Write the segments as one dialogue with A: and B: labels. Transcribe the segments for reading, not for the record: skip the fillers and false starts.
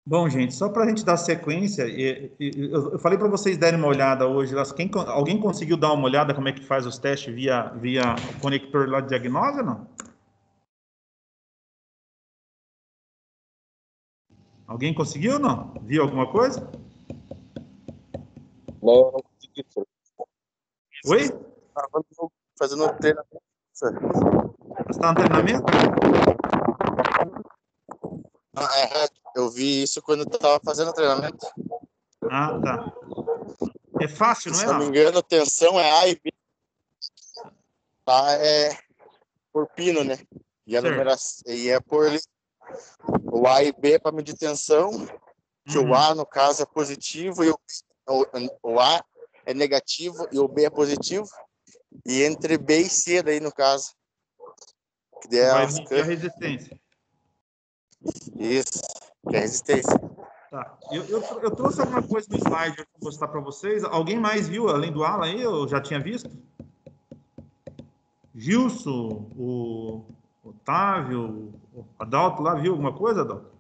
A: Bom, gente, só para a gente dar sequência, eu falei para vocês darem uma olhada hoje. Alguém conseguiu dar uma olhada como é que faz os testes via o conector lá de diagnose ou não? Alguém conseguiu ou não? Viu alguma coisa?
B: Não, não consegui.
A: Oi?
B: Estava fazendo treinamento.
A: Você está no treinamento?
B: Eu vi isso quando eu estava fazendo treinamento.
A: Ah, tá. É fácil, não
B: Se
A: é,
B: não me
A: não?
B: engano, a tensão é A e B. Lá é por pino, né? E a
A: Certo.
B: numeração e é por o A e B é para medir tensão, que o
A: Uhum.
B: A, no caso, é positivo e o A é negativo e o B é positivo. E entre B e C, daí, no caso, que daí
A: Que
B: é
A: vai
B: as
A: medir a resistência.
B: Isso, que é resistência.
A: Tá. Eu trouxe alguma coisa no slide para mostrar para vocês. Alguém mais viu, além do Alan aí? Eu já tinha visto? Gilson, o Otávio, o Adalto lá, viu alguma coisa, Adalto?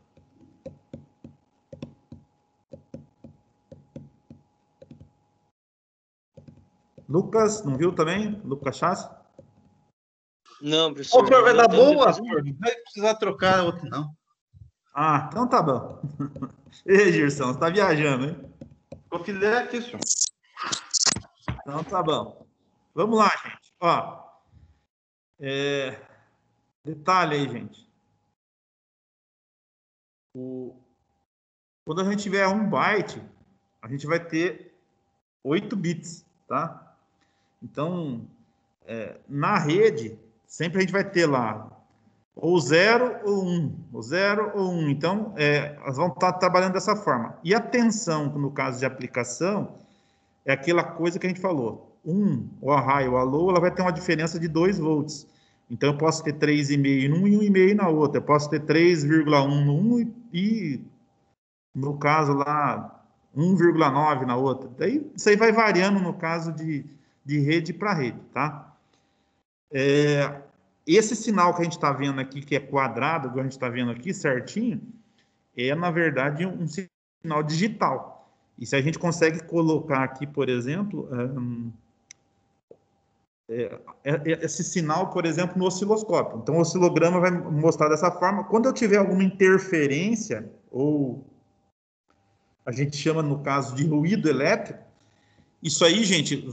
A: Lucas, não viu também? Lucas Chassi?
C: Não, professor.
D: O senhor vai dar boa,
C: Não.
D: senhor? Não vai precisar trocar outro, não.
A: Ah, então tá bom. Ei, Gerson, você tá viajando, hein?
D: Ficou filé aqui, senhor.
A: Então tá bom. Vamos lá, gente. Ó, detalhe aí, gente. Quando a gente tiver 1 byte, a gente vai ter 8 bits, tá? Então, na rede, sempre a gente vai ter lá ou 0 ou 1, ou 0 ou 1. Então, elas vão estar trabalhando dessa forma. E a tensão, no caso de aplicação, é aquela coisa que a gente falou. O high ou a low, ela vai ter uma diferença de 2 volts. Então, eu posso ter 3,5 num e 1,5 na outra. Eu posso ter 3,1 num e, no caso lá, 1,9 na outra. Daí, isso aí vai variando no caso de rede para rede, tá? Esse sinal que a gente está vendo aqui, que é quadrado, que a gente está vendo aqui certinho, é, na verdade, um sinal digital. E se a gente consegue colocar aqui, por exemplo, esse sinal, por exemplo, no osciloscópio. Então, o oscilograma vai mostrar dessa forma. Quando eu tiver alguma interferência, ou a gente chama, no caso, de ruído elétrico, isso aí, gente,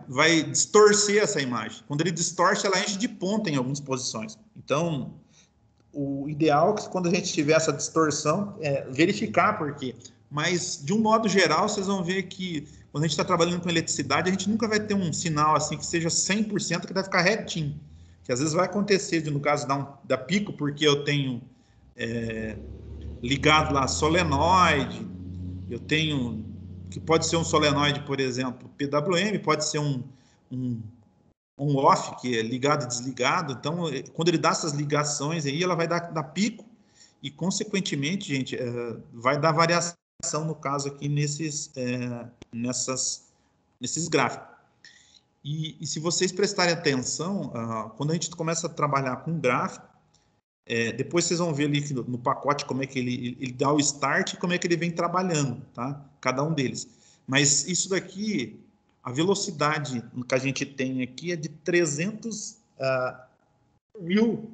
A: vai distorcer essa imagem. Quando ele distorce, ela enche de ponta em algumas posições. Então, o ideal é que quando a gente tiver essa distorção, verificar por quê. Mas, de um modo geral, vocês vão ver que quando a gente está trabalhando com eletricidade, a gente nunca vai ter um sinal assim que seja 100% que vai ficar retinho. Que às vezes vai acontecer, no caso da pico, porque eu tenho ligado lá solenoide, eu tenho, que pode ser um solenoide, por exemplo, PWM, pode ser um on-off, que é ligado e desligado. Então, quando ele dá essas ligações aí, ela vai dar pico e, consequentemente, gente, vai dar variação, no caso aqui, nesses gráficos. E se vocês prestarem atenção, quando a gente começa a trabalhar com gráfico, depois vocês vão ver ali no pacote como é que ele dá o start e como é que ele vem trabalhando, tá? Cada um deles. Mas isso daqui, a velocidade que a gente tem aqui é de 300 mil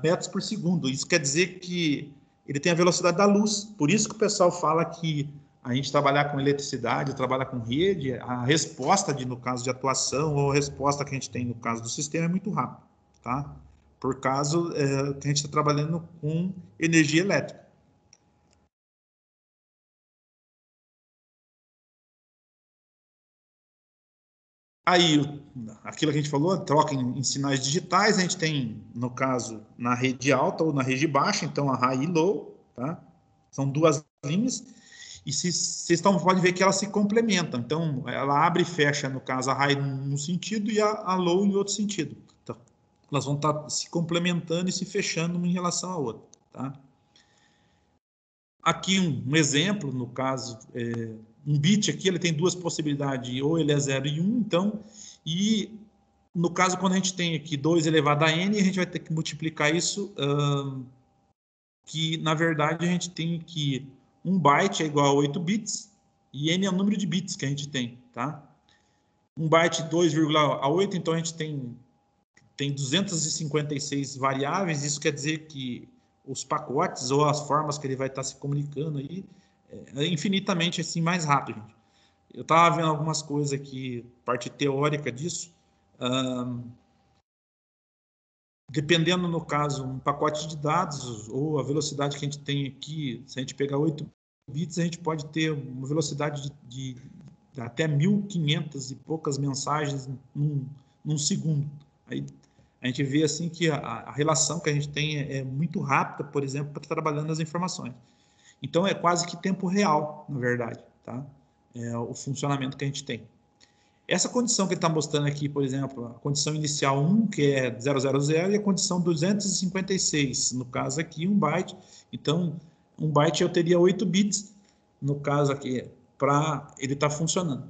A: metros por segundo. Isso quer dizer que ele tem a velocidade da luz. Por isso que o pessoal fala que a gente trabalhar com eletricidade, trabalhar com rede, a resposta, no caso de atuação, ou a resposta que a gente tem no caso do sistema é muito rápida, tá? Por causa que a gente está trabalhando com energia elétrica. Aí, aquilo que a gente falou, troca em sinais digitais, a gente tem, no caso, na rede alta ou na rede baixa, então a high e low, tá? São duas linhas, e vocês podem ver que elas se complementam. Então, ela abre e fecha, no caso, a high num sentido e a low em outro sentido. Então, elas vão estar se complementando e se fechando uma em relação à outra, tá? Aqui um exemplo, no caso, um bit aqui, ele tem duas possibilidades, ou ele é 0 e 1, então, e no caso, quando a gente tem aqui 2 elevado a n, a gente vai ter que multiplicar isso que, na verdade, a gente tem que 1 byte é igual a 8 bits, e n é o número de bits que a gente tem, tá? 1 byte 2,8, então a gente tem 256 variáveis, isso quer dizer que os pacotes ou as formas que ele vai estar se comunicando aí é infinitamente assim, mais rápido, gente. Eu estava vendo algumas coisas aqui, parte teórica disso, dependendo, no caso, um pacote de dados ou a velocidade que a gente tem aqui, se a gente pegar 8 bits, a gente pode ter uma velocidade de até 1.500 e poucas mensagens num segundo. Aí a gente vê assim que a relação que a gente tem é muito rápida, por exemplo, para trabalhando as informações. Então, é quase que tempo real, na verdade, tá? É o funcionamento que a gente tem. Essa condição que ele está mostrando aqui, por exemplo, a condição inicial 1, que é 000, e a condição 256, no caso aqui, 1 byte. Então, 1 byte eu teria 8 bits, no caso aqui, para ele estar funcionando.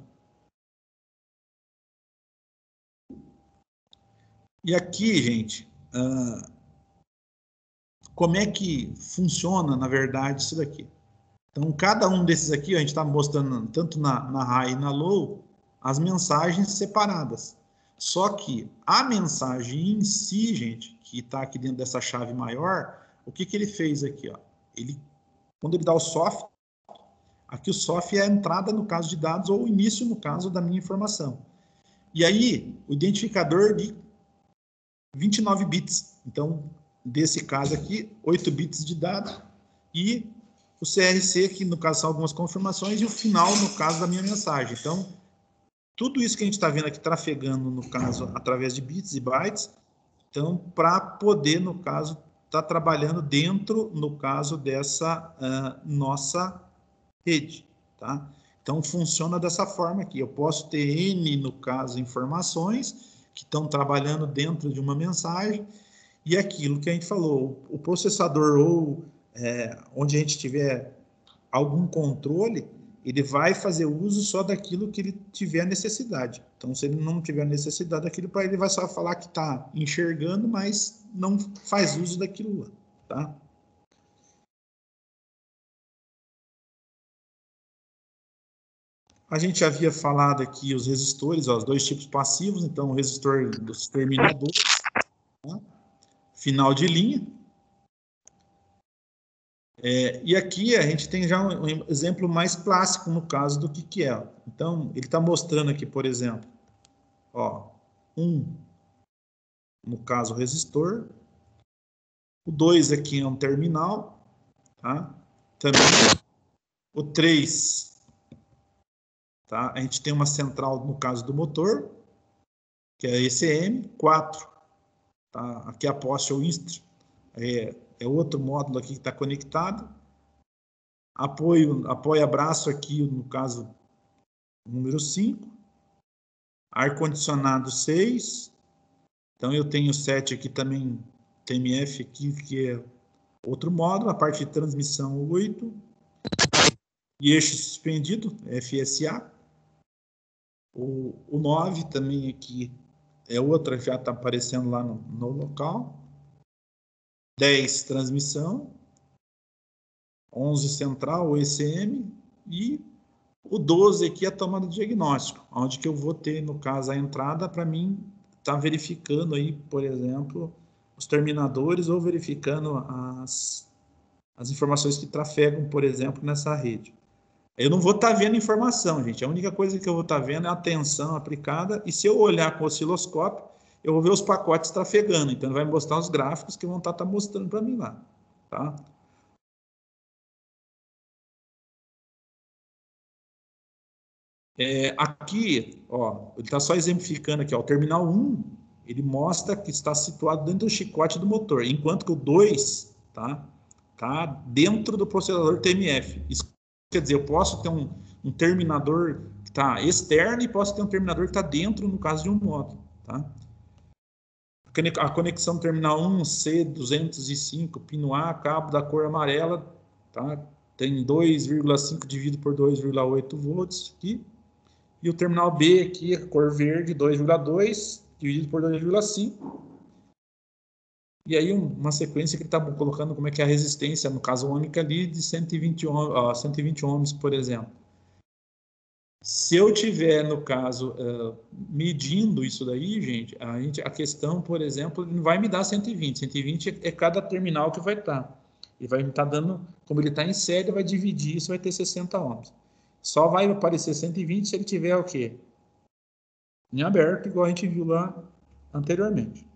A: E aqui, gente, como é que funciona, na verdade, isso daqui? Então, cada um desses aqui, a gente está mostrando tanto na high e na low, as mensagens separadas. Só que a mensagem em si, gente, que está aqui dentro dessa chave maior, o que ele fez aqui? Ó? Quando ele dá o soft, aqui o soft é a entrada no caso de dados ou o início no caso da minha informação. E aí, o identificador de 29 bits. Então, desse caso aqui, 8 bits de dados e o CRC, que no caso são algumas confirmações, e o final, no caso da minha mensagem. Então, tudo isso que a gente está vendo aqui trafegando, no caso, através de bits e bytes, então, para poder, no caso, estar trabalhando dentro, no caso, dessa nossa rede, tá? Então, funciona dessa forma aqui. Eu posso ter N, no caso, informações que estão trabalhando dentro de uma mensagem, e aquilo que a gente falou, o processador ou onde a gente tiver algum controle, ele vai fazer uso só daquilo que ele tiver necessidade. Então, se ele não tiver necessidade daquilo, para ele vai só falar que está enxergando, mas não faz uso daquilo lá, tá? A gente havia falado aqui os resistores, ó, os dois tipos passivos, então o resistor dos terminadores, tá? Final de linha. E aqui a gente tem já um exemplo mais clássico no caso do que é. Então, ele está mostrando aqui, por exemplo, ó, no caso, o resistor. O 2 aqui é um terminal, tá? Também. O 3, tá? A gente tem uma central no caso do motor, que é a ECM. 4, tá? Aqui é a poste ou instru. É outro módulo aqui que está conectado. Apoia-braço aqui, no caso, número 5. Ar-condicionado 6. Então, eu tenho 7 aqui também, TMF aqui, que é outro módulo. A parte de transmissão 8. E eixo suspendido, FSA. O 9 também aqui é outra, já está aparecendo lá no local. 10, transmissão. 11, central, o ECM. E o 12 aqui é a tomada de diagnóstico, onde que eu vou ter, no caso, a entrada para mim estar verificando aí, por exemplo, os terminadores ou verificando as informações que trafegam, por exemplo, nessa rede. Eu não vou estar vendo informação, gente. A única coisa que eu vou estar vendo é a tensão aplicada, e se eu olhar com o osciloscópio, eu vou ver os pacotes trafegando. Então, ele vai mostrar os gráficos que vão estar mostrando para mim lá, tá? Aqui, ó, ele está só exemplificando aqui, ó, o terminal 1, ele mostra que está situado dentro do chicote do motor, enquanto que o 2, tá dentro do processador TMF. Isso quer dizer, eu posso ter um terminador que está externo e posso ter um terminador que está dentro, no caso de um módulo, tá? A conexão terminal 1, C205, pino A, cabo da cor amarela, tá? Tem 2,5 dividido por 2,8 volts aqui. E o terminal B aqui, cor verde, 2,2 dividido por 2,5. E aí uma sequência que ele está colocando como é que é a resistência, no caso ômica ali, de 120 ohms, por exemplo. Se eu tiver, no caso, medindo isso daí, gente, a questão, por exemplo, não vai me dar 120. 120 é cada terminal que vai estar. E vai estar dando, como ele está em série, vai dividir, isso vai ter 60 ohms. Só vai aparecer 120 se ele tiver o quê? Em aberto, igual a gente viu lá anteriormente.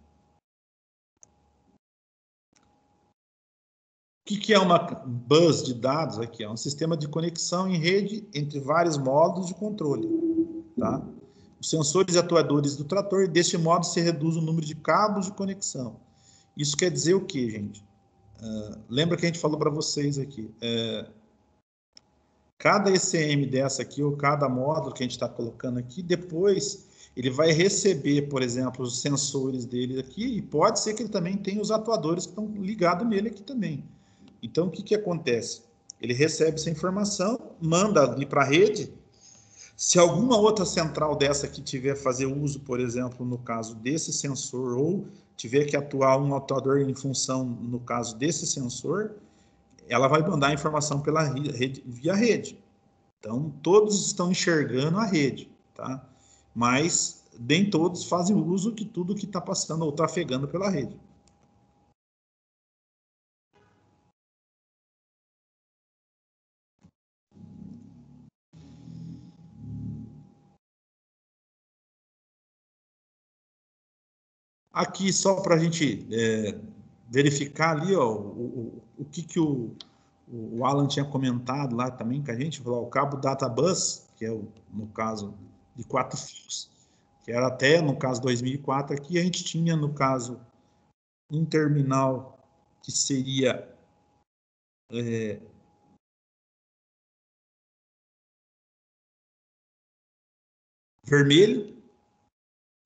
A: O que é uma bus de dados aqui? É um sistema de conexão em rede entre vários módulos de controle. Tá? Os sensores e atuadores do trator, deste modo se reduz o número de cabos de conexão. Isso quer dizer o quê, gente? Lembra que a gente falou para vocês aqui? Cada ECM dessa aqui, ou cada módulo que a gente está colocando aqui, depois ele vai receber, por exemplo, os sensores dele aqui, e pode ser que ele também tenha os atuadores que estão ligados nele aqui também. Então, o que acontece? Ele recebe essa informação, manda ali para a rede. Se alguma outra central dessa aqui tiver fazer uso, por exemplo, no caso desse sensor, ou tiver que atuar um atuador em função, no caso desse sensor, ela vai mandar a informação pela rede, via rede. Então, todos estão enxergando a rede, tá? Mas nem todos fazem uso de tudo que está passando ou trafegando pela rede. Aqui, só para a gente verificar ali, ó, o que o Alan tinha comentado lá também com a gente, falou, o cabo Data Bus, que é, no caso, de 4 fios, que era até, no caso, 2004, aqui a gente tinha, no caso, um terminal que seria vermelho,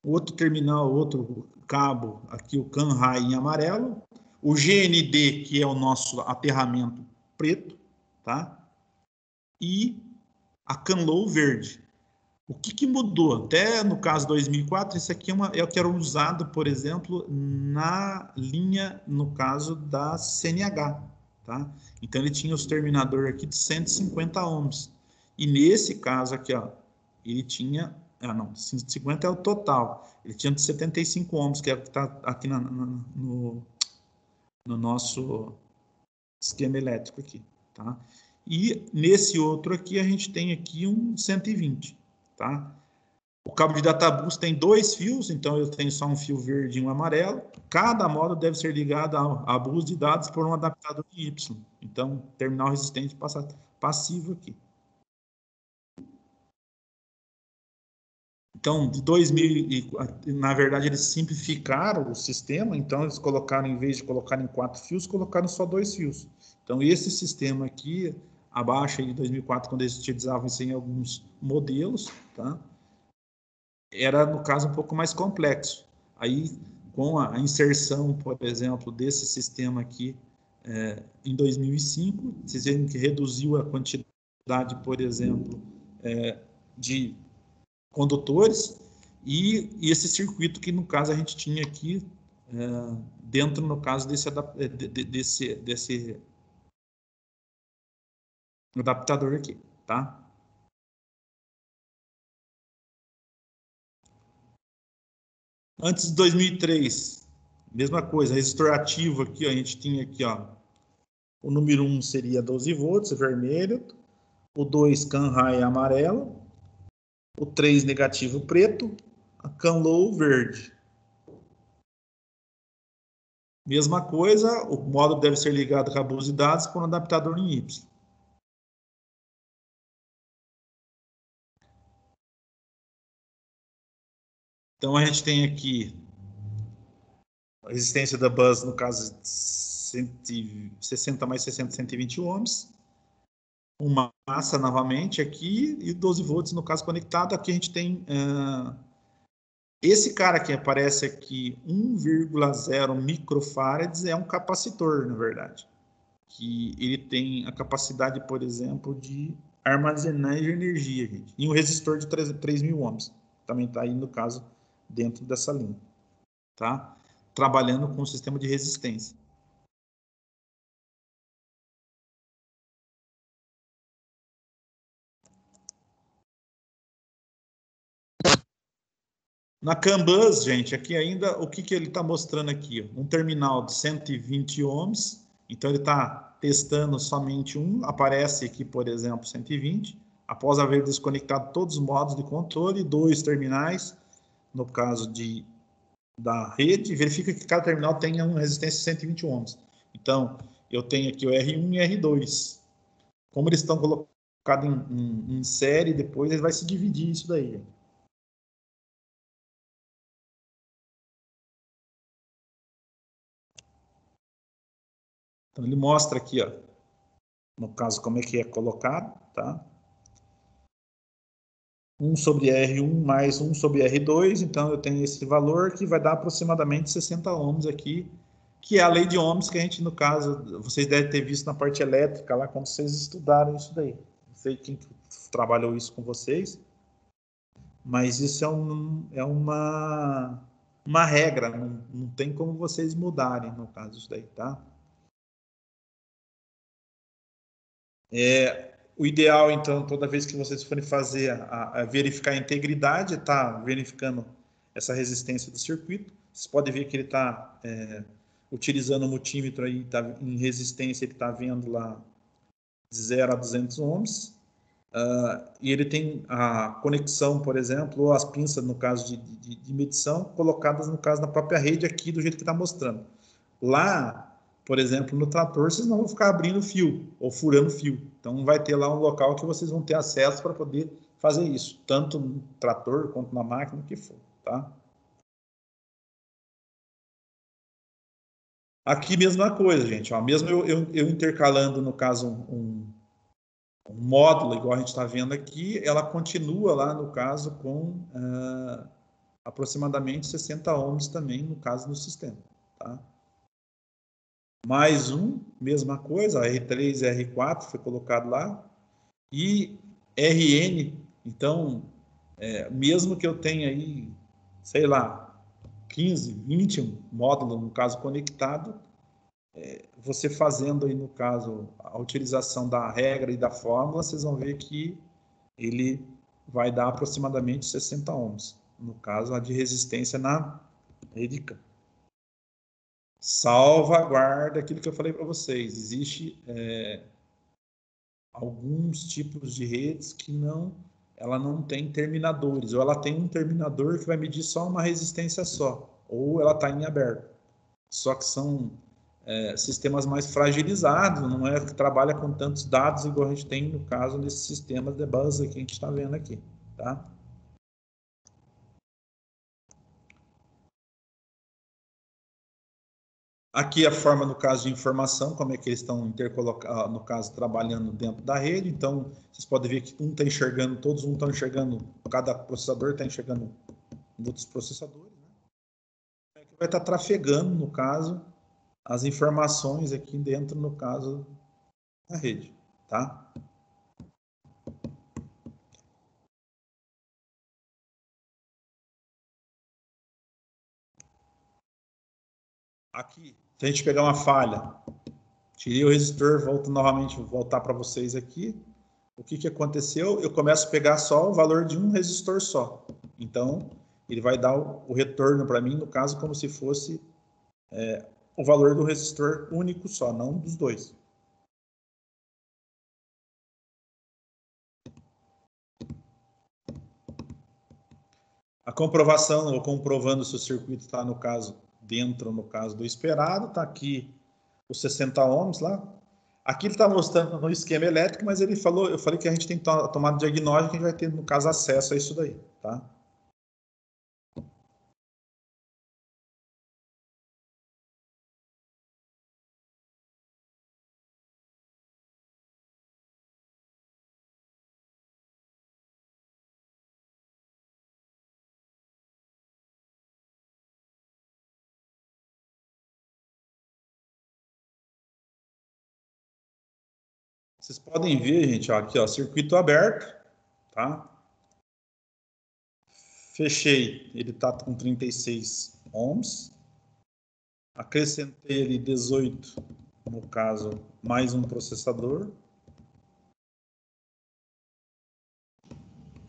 A: outro terminal, outro cabo, aqui o CAN-RAI em amarelo, o GND, que é o nosso aterramento preto, tá? E a CAN-LOW verde. O que mudou? Até no caso 2004, isso aqui é o que era usado, por exemplo, na linha, no caso da CNH, tá? Então ele tinha os terminadores aqui de 150 ohms. E nesse caso aqui, ó, ele tinha, não, 150 é o total. Ele tinha de 75 ohms, que é o que está aqui no nosso esquema elétrico aqui, tá? E nesse outro aqui a gente tem aqui um 120, tá? O cabo de databus tem 2 fios, então eu tenho só um fio verde e um amarelo. Cada módulo deve ser ligado a bus de dados por um adaptador de Y. Então, terminal resistente passivo aqui. Então, de 2000, na verdade, eles simplificaram o sistema, então eles colocaram, em vez de colocar em 4 fios, colocaram só 2 fios. Então, esse sistema aqui, abaixo de 2004, quando eles utilizavam isso em alguns modelos, tá? Era, no caso, um pouco mais complexo. Aí, com a inserção, por exemplo, desse sistema aqui, em 2005, vocês veem que reduziu a quantidade, por exemplo, de condutores, e esse circuito que, no caso, a gente tinha aqui, dentro, no caso, desse adaptador aqui, tá? Antes de 2003, mesma coisa, resistor ativo aqui, ó, a gente tinha aqui, ó, o número 1 seria 12 volts, vermelho, o 2 CAN-RAI amarelo, o 3 negativo preto, a CAN-LOW verde. Mesma coisa, o módulo deve ser ligado a cabos de dados com um adaptador em Y. Então a gente tem aqui a resistência da bus, no caso, 160 mais 60, 120 ohms. Uma massa novamente aqui e 12 volts no caso conectado. Aqui a gente tem esse cara que aparece aqui, 1,0 microfarads, é um capacitor, na verdade. Que ele tem a capacidade, por exemplo, de armazenar energia, gente. E um resistor de 3.000 ohms. Também está aí, no caso, dentro dessa linha. Tá? trabalhando com o sistema de resistência. Na CAN bus, gente, aqui ainda, o que ele está mostrando aqui? Ó? Um terminal de 120 ohms, então ele está testando somente um, aparece aqui, por exemplo, 120, após haver desconectado todos os modos de controle, 2 terminais, no caso da rede, verifica que cada terminal tenha uma resistência de 120 ohms. Então, eu tenho aqui o R1 e R2. Como eles estão colocados em série, depois ele vai se dividir isso daí. Então, ele mostra aqui, ó, no caso, como é que é colocado, tá? 1 sobre R1 mais 1 sobre R2, então eu tenho esse valor que vai dar aproximadamente 60 ohms aqui, que é a lei de ohms que a gente, no caso, vocês devem ter visto na parte elétrica lá, quando vocês estudaram isso daí. Não sei quem trabalhou isso com vocês, mas isso é uma regra, não tem como vocês mudarem, no caso, isso daí, tá? O ideal, então, toda vez que vocês forem fazer verificar a integridade, tá verificando essa resistência do circuito. Vocês podem ver que ele está utilizando o multímetro aí, tá, em resistência, ele está vendo lá de 0 a 200 ohms. E ele tem a conexão, por exemplo, ou as pinças, no caso de medição, colocadas, no caso, na própria rede aqui, do jeito que está mostrando. Lá, por exemplo, no trator, vocês não vão ficar abrindo fio ou furando fio. Então, vai ter lá um local que vocês vão ter acesso para poder fazer isso, tanto no trator quanto na máquina, o que for, tá? Aqui, mesma coisa, gente. Ó, mesmo eu intercalando, no caso, um módulo, igual a gente está vendo aqui, ela continua lá, no caso, com aproximadamente 60 ohms também, no caso, no sistema, tá? Mais um, mesma coisa, R3 e R4 foi colocado lá, e RN, então, mesmo que eu tenha aí, sei lá, 15, 20 módulos, no caso, conectado, você fazendo aí, no caso, a utilização da regra e da fórmula, vocês vão ver que ele vai dar aproximadamente 60 ohms, no caso, a de resistência na rede CAN. Salvaguarda aquilo que eu falei para vocês. Existe alguns tipos de redes que ela não tem terminadores, ou ela tem um terminador que vai medir só uma resistência só, ou ela está em aberto. Só que são sistemas mais fragilizados, não é que trabalha com tantos dados igual a gente tem no caso desses sistemas de base que a gente está vendo aqui, tá? Aqui a forma, no caso de informação, como é que eles estão no caso, trabalhando dentro da rede. Então, vocês podem ver que um está enxergando, todos um estão enxergando, cada processador está enxergando outros processadores, né? Que vai estar trafegando, no caso, as informações aqui dentro, no caso, da rede, tá? Aqui, se a gente pegar uma falha, tirei o resistor, volto novamente, vou voltar para vocês aqui. O que aconteceu? Eu começo a pegar só o valor de um resistor só. Então, ele vai dar o retorno para mim, no caso, como se fosse o valor do resistor único só, não dos dois. A comprovação, ou comprovando se o circuito está, no caso, dentro, no caso, do esperado, está aqui os 60 ohms lá. Aqui ele está mostrando no esquema elétrico, mas eu falei que a gente tem tomado diagnóstico, a gente vai ter, no caso, acesso a isso daí, tá? Vocês podem ver, gente, ó, aqui, ó, circuito aberto, tá? Fechei, ele está com 36 ohms. acrescentei ali 18, no caso, mais um processador,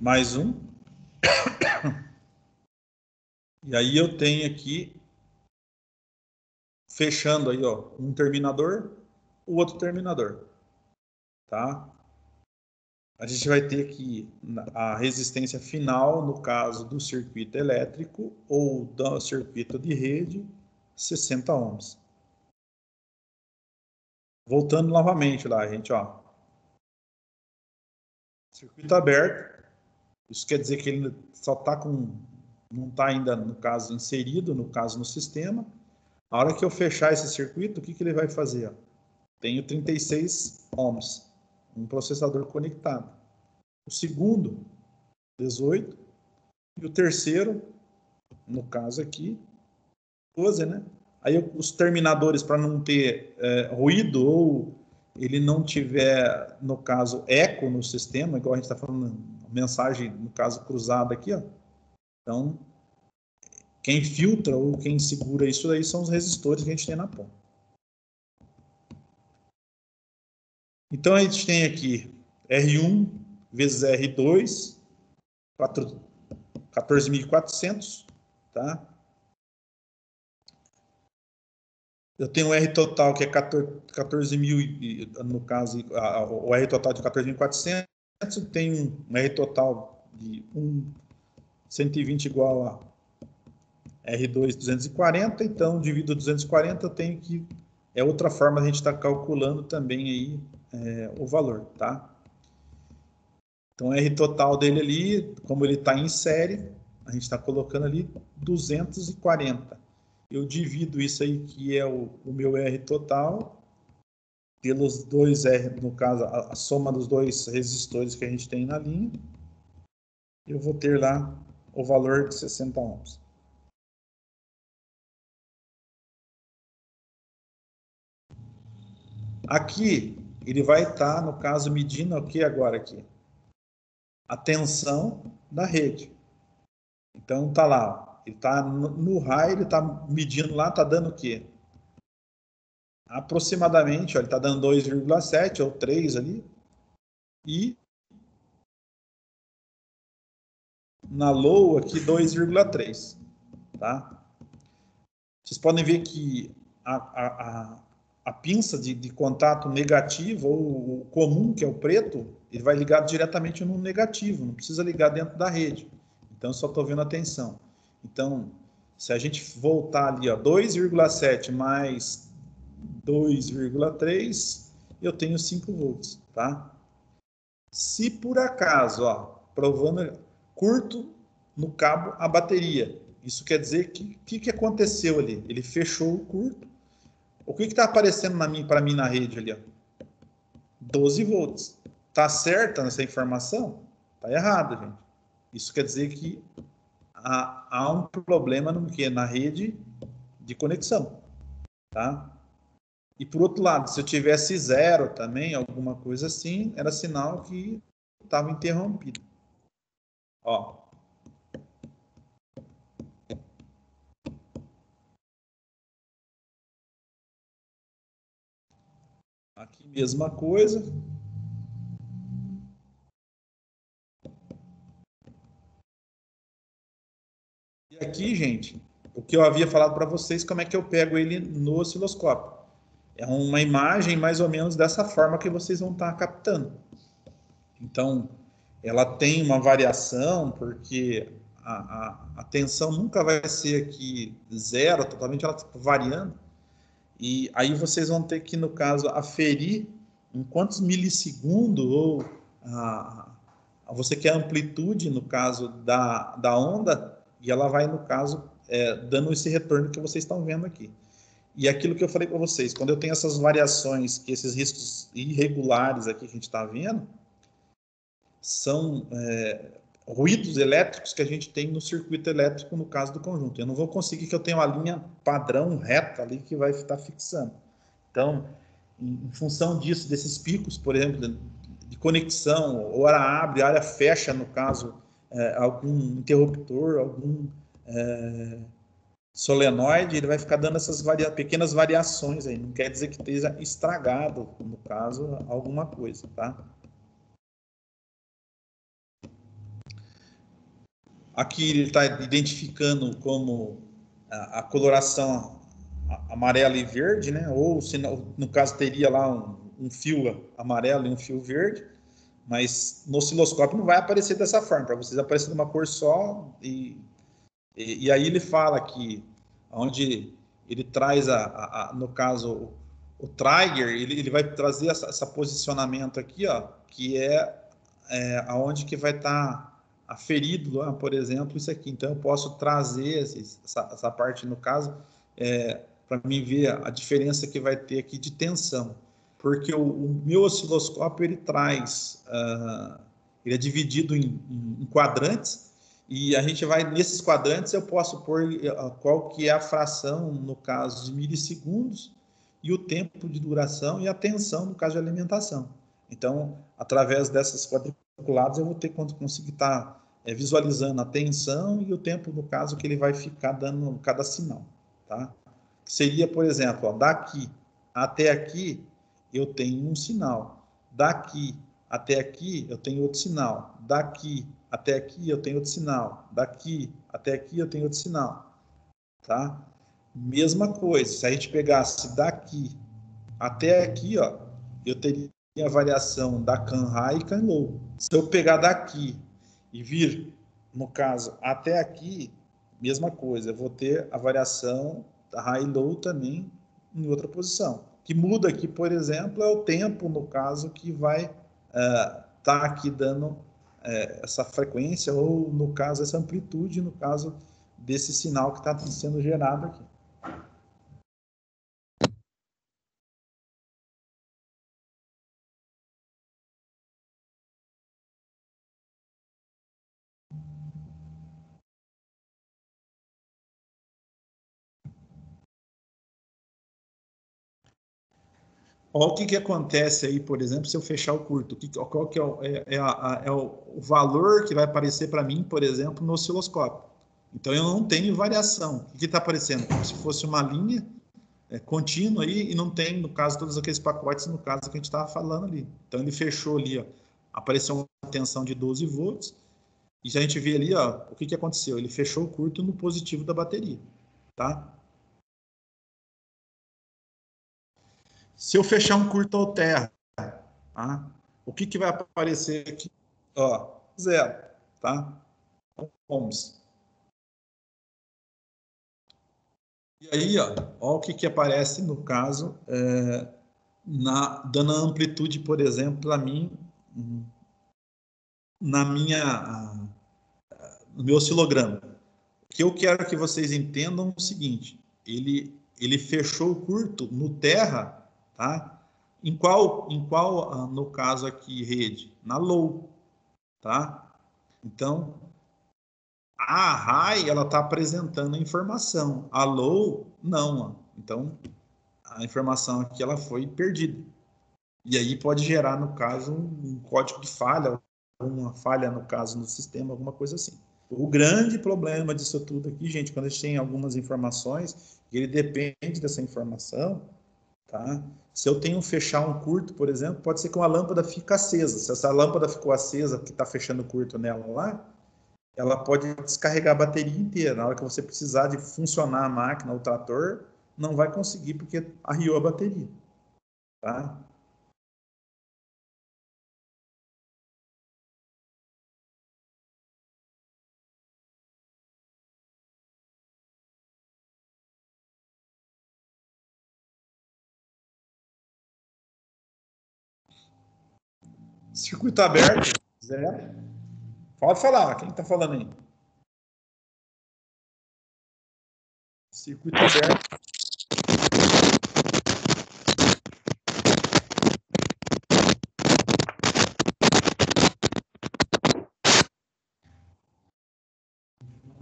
A: mais um, e aí eu tenho aqui, fechando aí, ó, um terminador, o outro terminador, tá? A gente vai ter aqui a resistência final, no caso do circuito elétrico ou do circuito de rede, 60 ohms. Voltando novamente lá, gente, ó. Circuito aberto, isso quer dizer que ele só está com, não está ainda, no caso, inserido, no caso, no sistema. A hora que eu fechar esse circuito, o que ele vai fazer? Ó? Tenho 36 ohms, um processador conectado. O segundo, 18, e o terceiro, no caso aqui, 12, né? Aí os terminadores, para não ter ruído ou ele não tiver, no caso, eco no sistema, igual a gente está falando, mensagem, no caso, cruzada aqui, ó. Então, quem filtra ou quem segura isso daí são os resistores que a gente tem na ponta. Então, a gente tem aqui R1 vezes R2, 14.400, tá? Eu tenho um R total que é 14 mil, no caso, o R total de 14.400, tem um R total de 120 igual a R2 240, então divido 240, eu tenho que, é outra forma a gente está calculando também aí o valor, tá? Então, o R total dele ali, como ele está em série, a gente está colocando ali 240. Eu divido isso aí, que é o meu R total, pelos dois R, no caso, a soma dos dois resistores que a gente tem na linha, eu vou ter lá o valor de 60 ohms. Aqui, ele vai estar, no caso, medindo o que agora aqui? A tensão da rede. Então, tá lá, ele está no raio, ele está medindo lá, está dando o quê? Aproximadamente, ó, ele está dando 2,7 ou 3 ali, e na low aqui 2,3, tá? Vocês podem ver que a pinça de contato negativo ou o comum, que é o preto, ele vai ligado diretamente no negativo, não precisa ligar dentro da rede. Então, eu só estou vendo a tensão. Então, se a gente voltar ali, 2,7 mais 2,3, eu tenho 5 volts, tá? Se por acaso, ó, provando, curto no cabo a bateria, isso quer dizer que o que aconteceu ali? Ele fechou o curto. O que está aparecendo para mim na rede ali? Ó? 12 volts. Tá certa essa informação? Tá errado, gente. Isso quer dizer que há um problema no que? Na rede de conexão, tá? E por outro lado, se eu tivesse zero também, alguma coisa assim, era sinal que estava interrompido. Ó. Aqui mesma coisa. E aqui, gente, o que eu havia falado para vocês, como é que eu pego ele no osciloscópio. É uma imagem mais ou menos dessa forma que vocês vão estar captando. Então, ela tem uma variação, porque a tensão nunca vai ser aqui zero, totalmente ela está variando. E aí vocês vão ter que, no caso, aferir em quantos milissegundos ou você quer a amplitude, no caso, da onda, e ela vai, no caso, dando esse retorno que vocês estão vendo aqui. E aquilo que eu falei para vocês, quando eu tenho essas variações, que esses riscos irregulares aqui que a gente está vendo, são ruídos elétricos que a gente tem no circuito elétrico no caso do conjunto. Eu não vou conseguir que eu tenha uma linha padrão reta ali que vai estar fixando. Então, em função disso, desses picos, por exemplo, de conexão, hora abre, hora fecha, no caso, algum interruptor, algum solenoide, ele vai ficar dando essas pequenas variações aí. Não quer dizer que esteja estragado, no caso, alguma coisa, tá? Aqui ele está identificando como a coloração amarela e verde, né? Ou, se no caso, teria lá um fio amarelo e um fio verde, mas no osciloscópio não vai aparecer dessa forma. Para vocês aparecer de uma cor só. E aí ele fala que onde ele traz, no caso, o trigger, ele vai trazer esse posicionamento aqui, ó, que aonde que vai estar aferido, por exemplo, isso aqui. Então, eu posso trazer essa parte, no caso, para mim ver a diferença que vai ter aqui de tensão. Porque o meu osciloscópio, ele traz, ele é dividido em quadrantes, e a gente vai, nesses quadrantes, eu posso pôr qual que é a fração, no caso, de milissegundos, e o tempo de duração e a tensão, no caso de alimentação. Então, através dessas quadriculadas, eu vou ter quando conseguir estar visualizando a tensão e o tempo, no caso, que ele vai ficar dando cada sinal, tá? Seria, por exemplo, ó, daqui até aqui, eu tenho um sinal. Daqui até aqui, eu tenho outro sinal. Daqui até aqui, eu tenho outro sinal. Daqui até aqui, eu tenho outro sinal. Tá? Mesma coisa, se a gente pegasse daqui até aqui, ó, eu teria a variação da can high e can low. Se eu pegar daqui e vir, no caso, até aqui, mesma coisa, eu vou ter a variação da high e low também em outra posição. O que muda aqui, por exemplo, é o tempo, no caso, que vai estar aqui dando essa frequência, ou, no caso, essa amplitude, no caso desse sinal que está sendo gerado aqui. Olha o que acontece aí, por exemplo, se eu fechar o curto. Qual que é o valor que vai aparecer para mim, por exemplo, no osciloscópio. Então, eu não tenho variação. O que está aparecendo? Como se fosse uma linha contínua aí, e não tem, no caso, todos aqueles pacotes, no caso que a gente estava falando ali. Então, ele fechou ali, ó, apareceu uma tensão de 12 volts, e a gente vê ali, ó, o que aconteceu. Ele fechou o curto no positivo da bateria, tá? Se eu fechar um curto alterno, tá? O que vai aparecer aqui? Ó, 0, tá? Ohms. E aí, ó o que aparece no caso, dando a amplitude, por exemplo, para mim, no meu oscilograma. O que eu quero que vocês entendam é o seguinte: ele fechou o curto no terra, tá? Em qual, no caso aqui, rede? Na low, tá? Então, a high, ela está apresentando a informação. A low, não. Ó. Então, a informação aqui, ela foi perdida. E aí pode gerar, no caso, um código de falha, uma falha, no caso, no sistema, alguma coisa assim. O grande problema disso tudo aqui, gente, quando a gente tem algumas informações, ele depende dessa informação, tá? Se eu tenho fechar um curto, por exemplo, pode ser que uma lâmpada fique acesa. Se essa lâmpada ficou acesa, que está fechando o curto nela lá, ela pode descarregar a bateria inteira. Na hora que você precisar de funcionar a máquina, o trator, não vai conseguir porque arriou a bateria, tá? Circuito aberto, zero. Pode falar, quem está falando aí? Circuito aberto.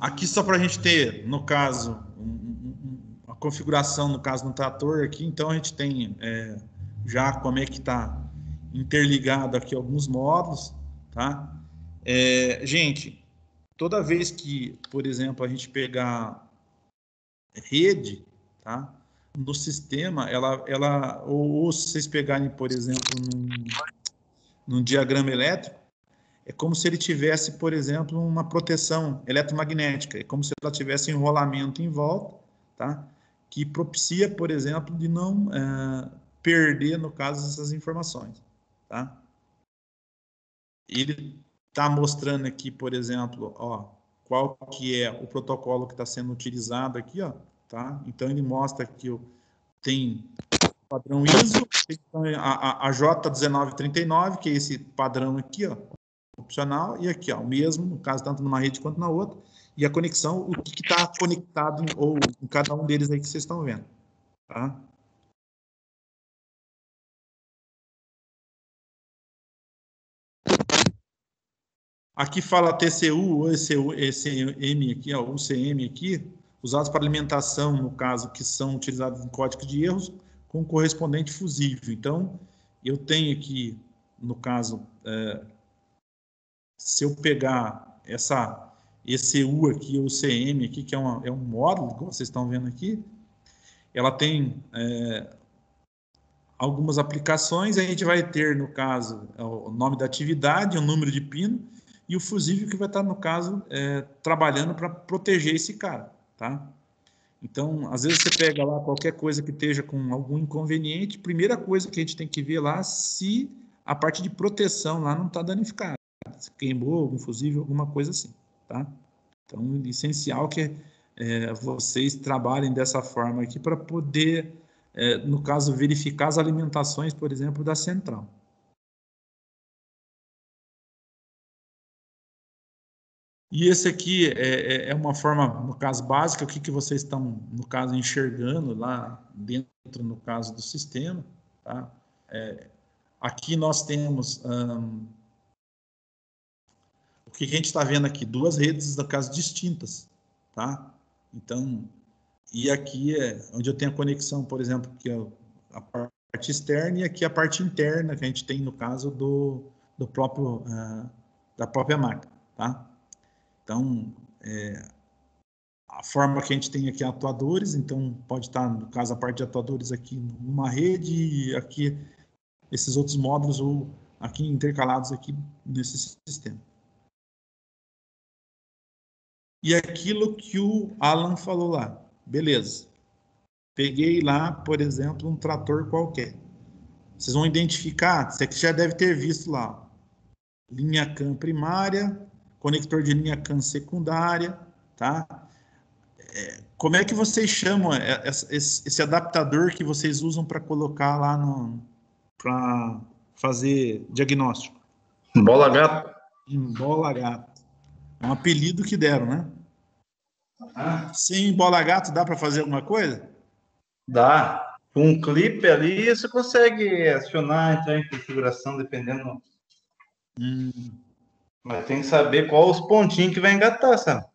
A: Aqui só para a gente ter, no caso, a configuração, no caso, no trator aqui, então a gente tem já como é que está interligado aqui alguns módulos, tá? Gente, toda vez que, por exemplo, a gente pegar rede, tá? No sistema, ou se vocês pegarem, por exemplo, num diagrama elétrico, é como se ele tivesse, por exemplo, uma proteção eletromagnética, é como se ela tivesse enrolamento em volta, tá? Que propicia, por exemplo, de não perder, no caso, essas informações, tá? Ele está mostrando aqui, por exemplo, ó, qual que é o protocolo que está sendo utilizado aqui, ó, tá? Então, ele mostra que tem padrão ISO, tem a J1939, que é esse padrão aqui, ó, opcional, e aqui, ó, o mesmo, no caso, tanto numa rede quanto na outra, e a conexão, o que está conectado em cada um deles aí que vocês estão vendo, tá? Aqui fala TCU, ECM aqui, ó, UCM aqui, usados para alimentação, no caso, que são utilizados em código de erros, com correspondente fusível. Então, eu tenho aqui, no caso, se eu pegar essa ECU aqui, ou CM aqui, que é um módulo, como vocês estão vendo aqui, ela tem algumas aplicações, a gente vai ter, no caso, o nome da atividade, o número de pino, e o fusível que vai estar, no caso, trabalhando para proteger esse cara, tá? Então, às vezes você pega lá qualquer coisa que esteja com algum inconveniente, primeira coisa que a gente tem que ver lá se a parte de proteção lá não está danificada, se queimou algum fusível, alguma coisa assim, tá? Então, é essencial que vocês trabalhem dessa forma aqui para poder, no caso, verificar as alimentações, por exemplo, da central. E esse aqui é uma forma, no caso, básica, o que vocês estão, no caso, enxergando lá dentro, no caso, do sistema. Tá? Aqui nós temos o que a gente está vendo aqui, duas redes, no caso, distintas. Tá? Então, e aqui é onde eu tenho a conexão, por exemplo, que é a parte externa, e aqui a parte interna, que a gente tem, no caso, do próprio, da própria máquina. Tá? Então, a forma que a gente tem aqui atuadores, então pode estar, no caso, a parte de atuadores aqui numa rede e aqui esses outros módulos ou aqui intercalados aqui nesse sistema. E aquilo que o Alan falou lá, beleza. Peguei lá, por exemplo, um trator qualquer. Vocês vão identificar, você já deve ter visto lá, linha CAN primária, conector de linha CAN secundária, tá? Como é que vocês chamam esse adaptador que vocês usam para colocar lá para fazer diagnóstico?
D: Bola gato.
A: Bola gato. É um apelido que deram, né? Sem bola gato dá para fazer alguma coisa?
D: Dá. Com um clipe ali, você consegue acionar, entrar em configuração, dependendo. Mas tem que saber qual os pontinhos que vai engatar, sabe?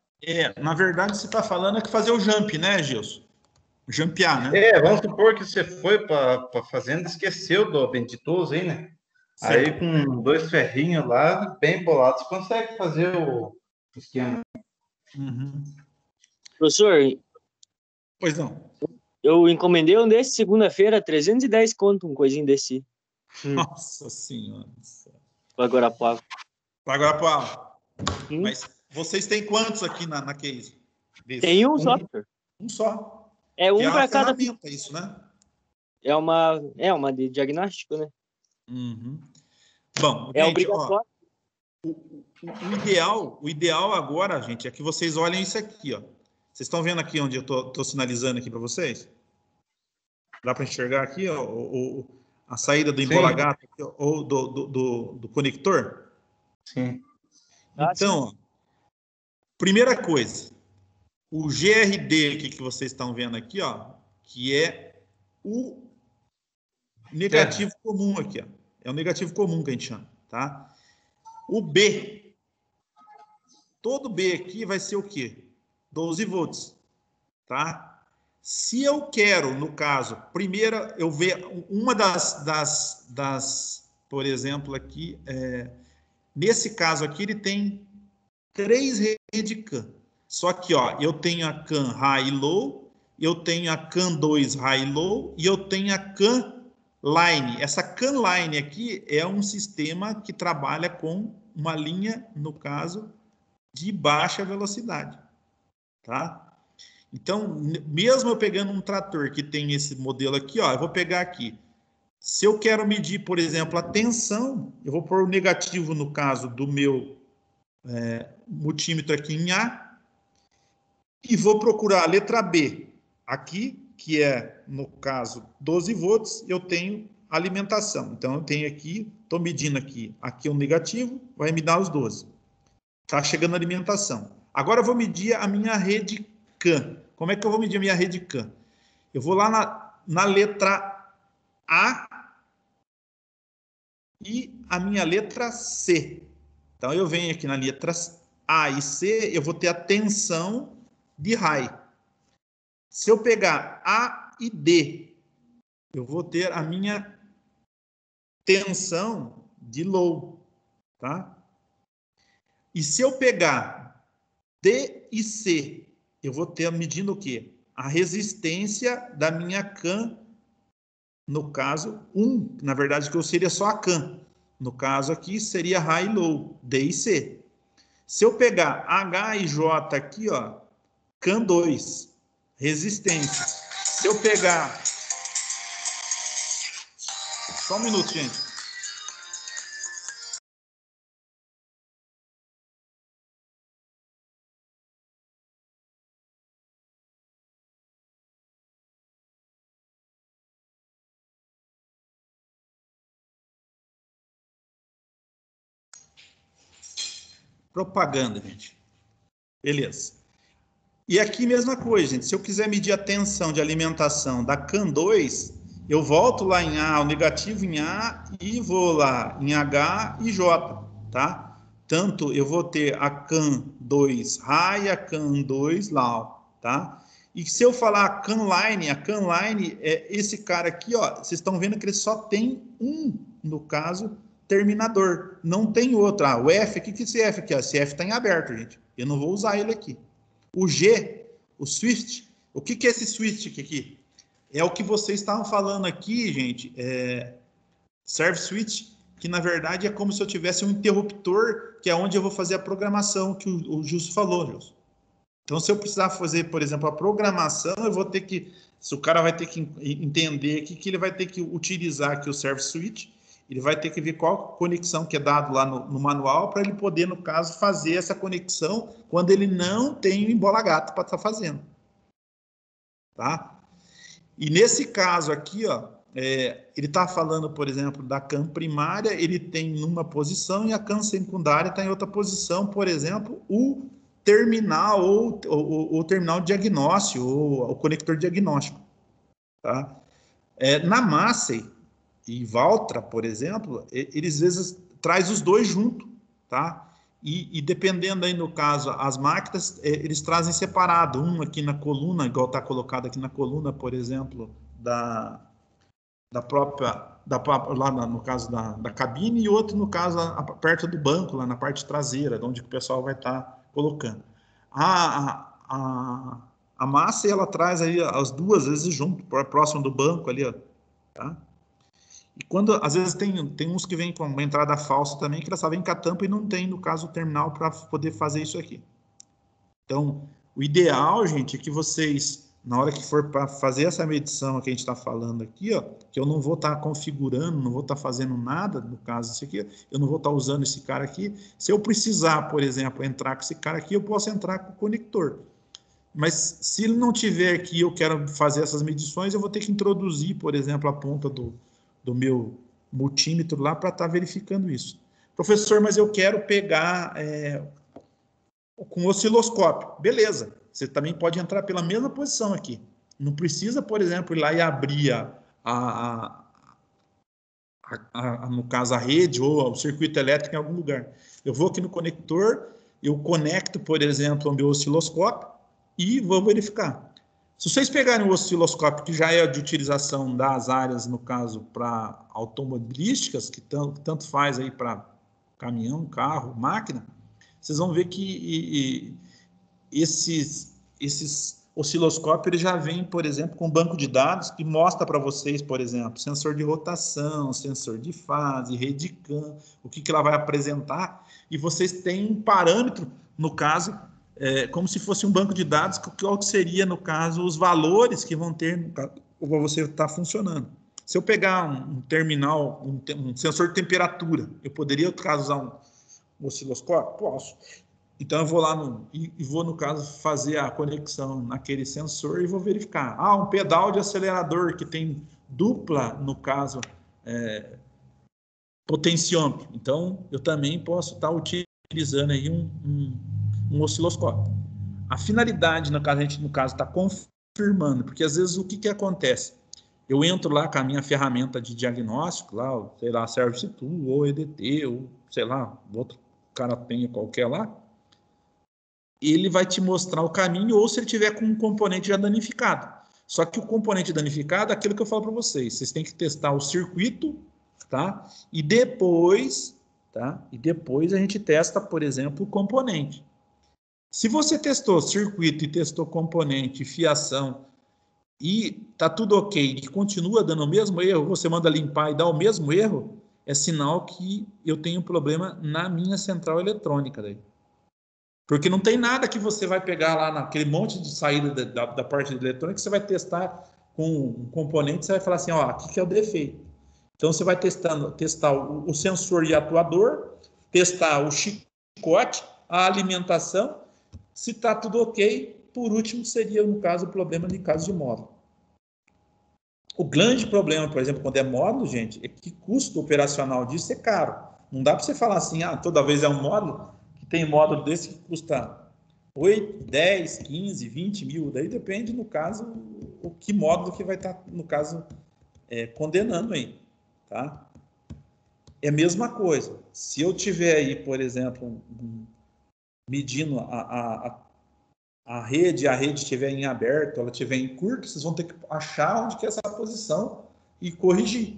A: Na verdade, você está falando que fazer o jump, né, Gilson? Jumpear, né?
D: Vamos supor que você foi para a fazenda e esqueceu do benditoso aí, né?
A: Certo.
D: Aí com 2 ferrinhos lá, bem bolados, você consegue fazer o esquema.
A: Uhum.
C: Professor,
A: Pois não.
C: eu encomendei um desse segunda-feira, 310 conto, um coisinho desse.
A: Nossa Senhora.
C: Para Guarapuava.
A: Para Guarapuava. Mas vocês têm quantos aqui na case?
C: Tem um só, professor.
A: Um só.
C: É um para cada.
A: Ferramenta, isso, né?
C: É uma de diagnóstico, né?
A: Uhum. Bom,
C: É
A: gente,
C: obrigatório.
A: Ó, o ideal agora, gente, é que vocês olhem isso aqui, ó. Vocês estão vendo aqui onde eu tô sinalizando aqui para vocês? Dá para enxergar aqui, ó, a saída do embolagato ou do conector?
D: Sim.
A: Então, ó, primeira coisa, o GRD aqui que vocês estão vendo aqui, ó, que é o negativo comum aqui, ó. É o negativo comum que a gente chama, tá? O B, todo B aqui vai ser o quê? 12 volts, tá? Se eu quero, no caso, primeira, eu ver uma por exemplo, aqui, nesse caso aqui, ele tem 3 redes de CAN. Só que, ó, eu tenho a CAN high e low eu tenho a CAN 2 High Low e eu tenho a CAN Line. Essa CAN Line aqui é um sistema que trabalha com uma linha, no caso, de baixa velocidade, tá? Então, mesmo eu pegando um trator que tem esse modelo aqui, ó, eu vou pegar aqui. Se eu quero medir, por exemplo, a tensão, eu vou pôr o negativo no caso do meu multímetro aqui em A e vou procurar a letra B aqui, que é, no caso, 12 volts, eu tenho alimentação. Então, eu tenho aqui, estou medindo aqui é o negativo, vai me dar os 12. Está chegando a alimentação. Agora eu vou medir a minha rede CAN. Como é que eu vou medir a minha rede CAN? Eu vou lá na letra A e a minha letra C. Então, eu venho aqui na letra A e C, eu vou ter a tensão de high. Se eu pegar A e D, eu vou ter a minha tensão de low, tá? E se eu pegar D e C, eu vou ter medindo o quê? A resistência da minha CAN, no caso 1, na verdade que eu seria só a CAN. No caso aqui seria high e low, D e C. Se eu pegar H e J aqui, ó, CAN 2, resistência. Se eu pegar... Só um minuto, gente. Propaganda, gente. Beleza. E aqui mesma coisa, gente. Se eu quiser medir a tensão de alimentação da CAN 2, eu volto lá em A, o negativo em A, e vou lá em H e J, tá? Tanto eu vou ter a CAN 2 high e a CAN 2 low, tá? E se eu falar a CAN line é esse cara aqui, ó. Vocês estão vendo que ele só tem um, no caso, terminador. Não tem outro. Ah, o F, o que é esse F aqui? Ó? Esse F está em aberto, gente. Eu não vou usar ele aqui. O G, o switch, o que é esse switch aqui? É o que vocês estavam falando aqui, gente, serve switch, que na verdade é como se eu tivesse um interruptor, que é onde eu vou fazer a programação, que o Gilson falou, Gilson. Então, se eu precisar fazer, por exemplo, a programação, eu vou ter que, se o cara vai ter que entender aqui, que ele vai ter que utilizar aqui o serve switch, ele vai ter que ver qual conexão que é dado lá no manual para ele poder, no caso, fazer essa conexão quando ele não tem o embola-gato para estar fazendo. Tá? E nesse caso aqui, ó, ele está falando, por exemplo, da CAN primária, ele tem numa posição e a CAN secundária está em outra posição, por exemplo, o terminal ou terminal diagnóstico, ou o conector diagnóstico. Tá? Na Massey e Valtra, por exemplo, eles às vezes traz os dois juntos, tá? E dependendo aí, no caso, as máquinas, eles trazem separado, um aqui na coluna, igual está colocado aqui na coluna, por exemplo, da própria, lá no caso da cabine, e outro, no caso, perto do banco, lá na parte traseira, onde o pessoal vai estar colocando. A massa, ela traz aí as duas vezes junto, próximo do banco ali, ó, tá? E quando, às vezes, tem uns que vêm com uma entrada falsa também, que ela só vem com a tampa e não tem, no caso, o terminal para poder fazer isso aqui. Então, o ideal, gente, é que vocês, na hora que for para fazer essa medição que a gente está falando aqui, ó, que eu não vou estar configurando, não vou estar fazendo nada, no caso desse aqui, eu não vou estar usando esse cara aqui. Se eu precisar, por exemplo, entrar com esse cara aqui, eu posso entrar com o conector. Mas se ele não tiver aqui, eu quero fazer essas medições, eu vou ter que introduzir, por exemplo, a ponta do meu multímetro lá para estar verificando isso. Professor, mas eu quero pegar com osciloscópio. Beleza, você também pode entrar pela mesma posição aqui. Não precisa, por exemplo, ir lá e abrir no caso, a rede ou o circuito elétrico em algum lugar. Eu vou aqui no conector, eu conecto, por exemplo, o meu osciloscópio e vou verificar. Se vocês pegarem o osciloscópio, que já é de utilização das áreas, no caso, para automobilísticas, que tanto faz aí para caminhão, carro, máquina, vocês vão ver que esses osciloscópio ele já vem, por exemplo, com um banco de dados que mostra para vocês, por exemplo, sensor de rotação, sensor de fase, rede CAM, o que ela vai apresentar, e vocês têm um parâmetro, no caso, como se fosse um banco de dados, qual seria, no caso, os valores que vão ter para você estar funcionando. Se eu pegar um terminal, um sensor de temperatura, eu poderia, no caso, usar um osciloscópio? Posso. Então, eu vou lá e vou, no caso, fazer a conexão naquele sensor e vou verificar. Um pedal de acelerador que tem dupla, no caso, potenciômetro. Então, eu também posso estar utilizando aí um osciloscópio. A finalidade, no caso, a gente, no caso, está confirmando, porque às vezes o que acontece? Eu entro lá com a minha ferramenta de diagnóstico, lá, sei lá, Service Tool, ou EDT, ou sei lá, outro cara tenha qualquer lá, ele vai te mostrar o caminho, ou se ele tiver com um componente já danificado. Só que o componente danificado é aquilo que eu falo para vocês. Vocês têm que testar o circuito, tá? E depois a gente testa, por exemplo, o componente. Se você testou circuito e testou componente, fiação, e tá tudo ok, e continua dando o mesmo erro, você manda limpar e dá o mesmo erro, é sinal que eu tenho um problema na minha central eletrônica daí. Porque não tem nada que você vai pegar lá naquele monte de saída da parte de eletrônica que você vai testar com um componente, você vai falar assim, aqui que é o defeito. Então você vai testar o sensor e atuador, testar o chicote, a alimentação, se está tudo ok, por último seria, no caso, o problema de caso de módulo. O grande problema, por exemplo, quando é módulo, gente, é que o custo operacional disso é caro. Não dá para você falar assim, toda vez é um módulo, que tem módulo desse que custa 8, 10, 15, 20 mil, daí depende, no caso, o que módulo que vai estar, no caso, condenando aí, tá? É a mesma coisa. Se eu tiver aí, por exemplo, medindo a rede estiver em aberto, ela estiver em curto, vocês vão ter que achar onde que é essa posição e corrigir,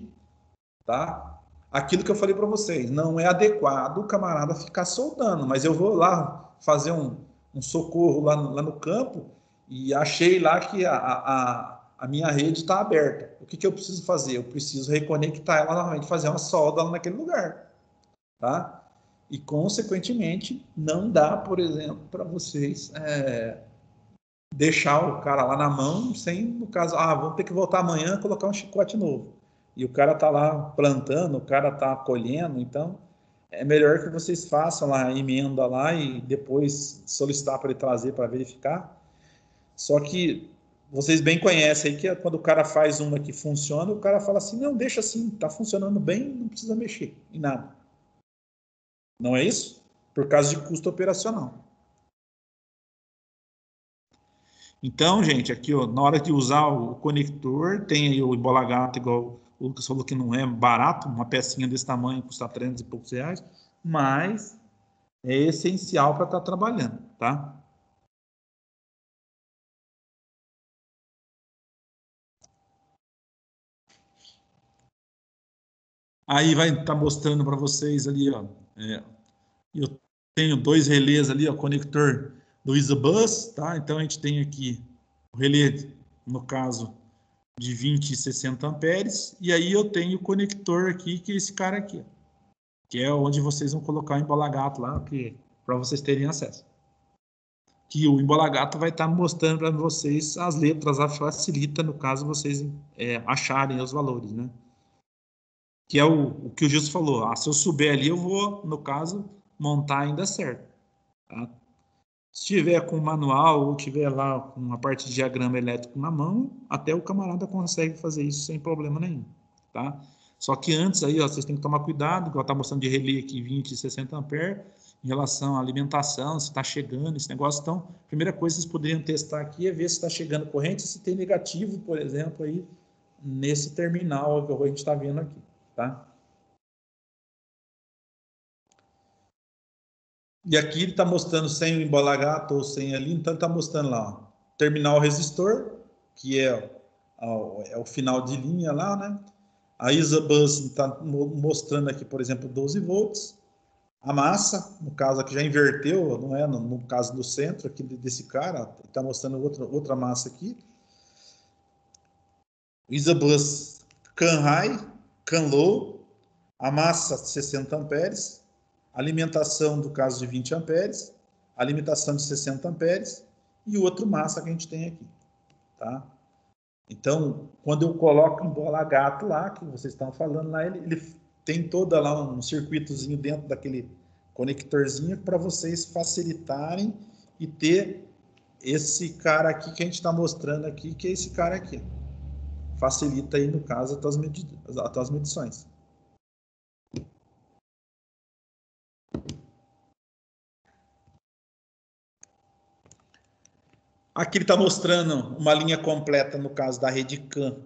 A: tá? Aquilo que eu falei para vocês, não é adequado o camarada ficar soldando, mas eu vou lá fazer um socorro lá no campo e achei lá que a minha rede está aberta. O que eu preciso fazer? Eu preciso reconectar ela novamente, fazer uma solda lá naquele lugar, tá? E, consequentemente, não dá, por exemplo, para vocês deixar o cara lá na mão sem, no caso, vamos ter que voltar amanhã e colocar um chicote novo. E o cara está lá plantando, o cara está colhendo, então é melhor que vocês façam lá a emenda lá e depois solicitar para ele trazer para verificar. Só que vocês bem conhecem aí que quando o cara faz uma que funciona, o cara fala assim, não, deixa assim, está funcionando bem, não precisa mexer em nada. Não é isso? Por causa de custo operacional. Então, gente, aqui, na hora de usar o conector, tem aí o Embola Gato, igual o Lucas falou que não é barato, uma pecinha desse tamanho custa 300 e poucos reais, mas é essencial para estar trabalhando, tá? Aí vai estar mostrando para vocês ali, ó. Eu tenho 2 relés ali, ó, conector do ISABus, tá? Então a gente tem aqui o relé, no caso, de 20 e 60 amperes, e aí eu tenho o conector aqui, que é esse cara aqui, que é onde vocês vão colocar o Embola Gato lá, para vocês terem acesso. Que o Embola Gato vai estar mostrando para vocês as letras, facilita, no caso, vocês acharem os valores, né? Que é o que o Gilson falou. Se eu souber ali, eu vou, no caso, montar ainda certo. Tá? Se tiver com manual ou tiver lá com uma parte de diagrama elétrico na mão, até o camarada consegue fazer isso sem problema nenhum. Tá? Só que antes aí, vocês têm que tomar cuidado, igual está mostrando de relé aqui 20 e 60 amperes, em relação à alimentação, se está chegando esse negócio. Então, a primeira coisa que vocês poderiam testar aqui é ver se está chegando corrente, se tem negativo, por exemplo, aí nesse terminal que a gente está vendo aqui. Tá? E aqui ele está mostrando sem o Embola Gato ou sem ali, então ele está mostrando lá, ó, terminal resistor, que é o final de linha lá, né? A ISABus está mostrando aqui, por exemplo, 12 volts. a massa, no caso aqui já inverteu, não é? No caso do centro aqui desse cara, está mostrando outra massa aqui. Isabus can high, can low, a massa 60 amperes, alimentação do caso de 20 amperes, alimentação de 60 amperes e o outro massa que a gente tem aqui, tá? Então, quando eu coloco em bola gato lá, que vocês estão falando lá, ele tem toda lá um circuitozinho dentro daquele conectorzinho para vocês facilitarem e ter esse cara aqui que a gente está mostrando aqui, que é esse cara aqui. Facilita aí, no caso, as tuas medições. Aqui ele está mostrando uma linha completa no caso da rede CAN,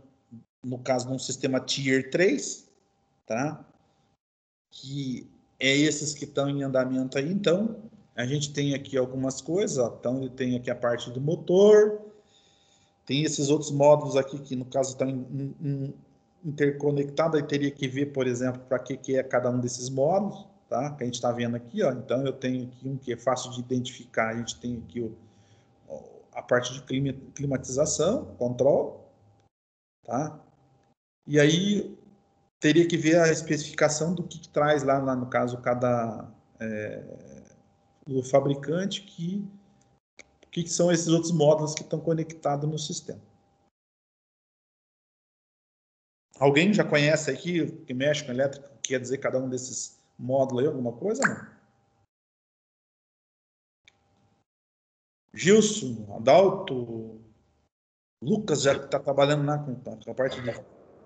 A: no caso de um sistema Tier 3, tá? Que é esses que estão em andamento aí. Então, a gente tem aqui algumas coisas, ó. Então ele tem aqui a parte do motor, tem esses outros módulos aqui que no caso estão interconectados, aí teria que ver, por exemplo, para que é cada um desses módulos, tá? Que a gente está vendo aqui, ó. Então eu tenho aqui um que é fácil de identificar, a gente tem aqui a parte de climatização, control, tá? E aí teria que ver a especificação do que traz lá no caso cada do fabricante, que são esses outros módulos que estão conectados no sistema. Alguém já conhece aqui, que mexe com elétrica, quer dizer cada um desses módulos aí, alguma coisa, não? Gilson, Adalto, Lucas já está trabalhando lá com a parte de...